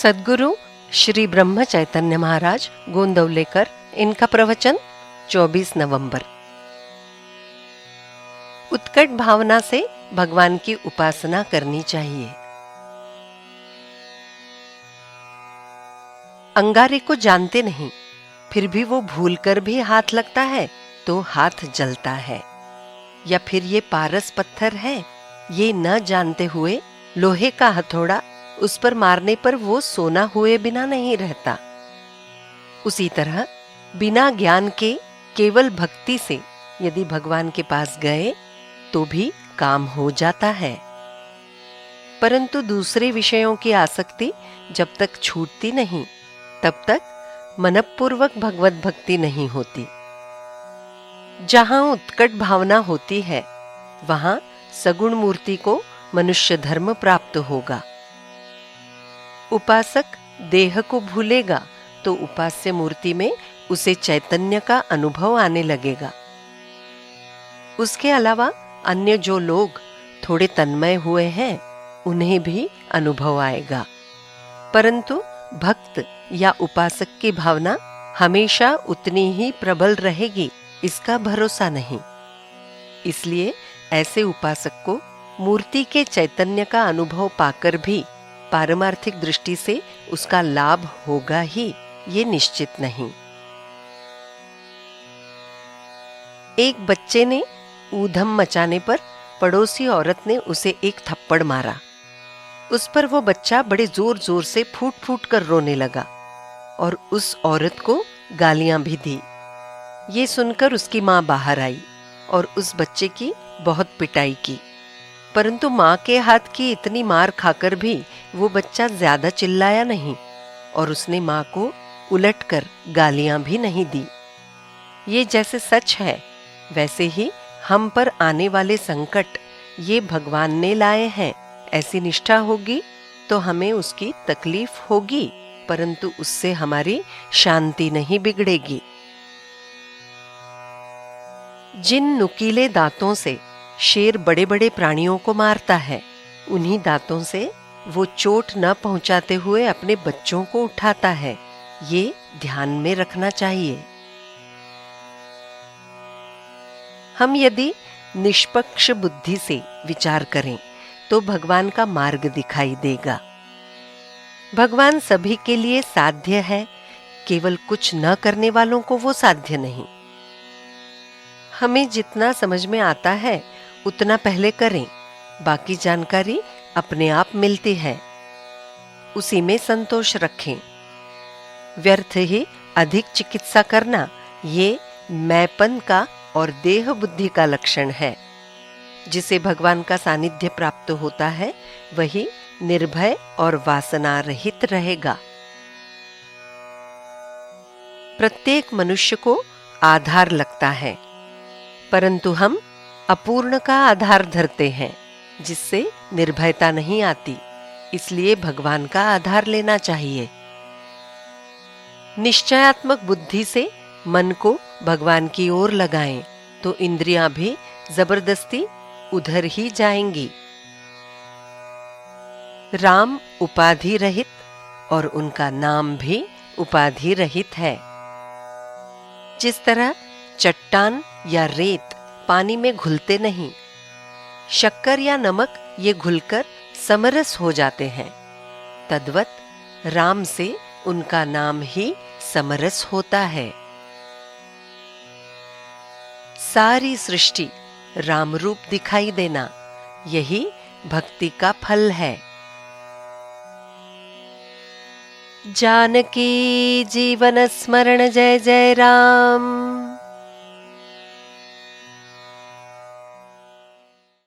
सद्गुरु श्री ब्रह्म चैतन्य महाराज गोंदवलेकर, इनका प्रवचन 24 नवंबर। उत्कट भावना से भगवान की उपासना करनी चाहिए। अंगारे को जानते नहीं, फिर भी वो भूलकर भी हाथ लगता है तो हाथ जलता है। या फिर ये पारस पत्थर है, ये न जानते हुए लोहे का हथौड़ा उस पर मारने पर वो सोना हुए बिना नहीं रहता। उसी तरह बिना ज्ञान के केवल भक्ति से यदि भगवान के पास गए तो भी काम हो जाता है, परंतु दूसरे विषयों की आसक्ति जब तक छूटती नहीं तब तक मनपूर्वक भगवत भक्ति नहीं होती। जहां उत्कट भावना होती है वहां सगुण मूर्ति को मनुष्य धर्म प्राप्त होगा। उपासक देह को भूलेगा तो उपास्य मूर्ति में उसे चैतन्य का अनुभव आने लगेगा। उसके अलावा अन्य जो लोग थोड़े तन्मय हुए हैं उन्हें भी अनुभव आएगा, परंतु भक्त या उपासक की भावना हमेशा उतनी ही प्रबल रहेगी, इसका भरोसा नहीं। इसलिए ऐसे उपासक को मूर्ति के चैतन्य का अनुभव पाकर भी पारमार्थिक दृष्टि से उसका लाभ होगा ही, ये निश्चित नहीं। एक बच्चे ने ऊधम मचाने पर पड़ोसी औरत ने उसे एक थप्पड़ मारा। उस पर वो बच्चा बड़े जोर जोर से फूट फूट कर रोने लगा और उस औरत को गालियां भी दी। ये सुनकर उसकी मां बाहर आई और उस बच्चे की बहुत पिटाई की, परंतु मां के हाथ की इतनी मार खाकर भी वो बच्चा ज्यादा चिल्लाया नहीं और उसने मां को उलटकर गालियां भी नहीं दी। ये जैसे सच है वैसे ही हम पर आने वाले संकट ये भगवान ने लाए हैं, ऐसी निष्ठा होगी तो हमें उसकी तकलीफ होगी, परंतु उससे हमारी शांति नहीं बिगड़ेगी। जिन नुकीले दांतों से शेर बड़े बड़े प्राणियों को मारता है, उन्हीं दांतों से वो चोट न पहुंचाते हुए अपने बच्चों को उठाता है, ये ध्यान में रखना चाहिए। हम यदि निष्पक्ष बुद्धि से विचार करें तो भगवान का मार्ग दिखाई देगा। भगवान सभी के लिए साध्य है, केवल कुछ न करने वालों को वो साध्य नहीं। हमें जितना समझ में आता है उतना पहले करें, बाकी जानकारी अपने आप मिलती है, उसी में संतोष रखें। व्यर्थ ही अधिक चिकित्सा करना ये मैंपन का और देह बुद्धि का लक्षण है। जिसे भगवान का सानिध्य प्राप्त होता है वही निर्भय और वासना रहित रहेगा। प्रत्येक मनुष्य को आधार लगता है, परंतु हम अपूर्ण का आधार धरते हैं जिससे निर्भयता नहीं आती, इसलिए भगवान का आधार लेना चाहिए। निश्चयात्मक बुद्धि से मन को भगवान की ओर लगाएं तो इंद्रियां भी जबरदस्ती उधर ही जाएंगी। राम उपाधि रहित और उनका नाम भी उपाधि रहित है। जिस तरह चट्टान या रेत पानी में घुलते नहीं, शक्कर या नमक ये घुलकर समरस हो जाते हैं, तद्वत राम से उनका नाम ही समरस होता है। सारी सृष्टि राम रूप दिखाई देना यही भक्ति का फल है। जानकी जीवन स्मरण जय जय राम।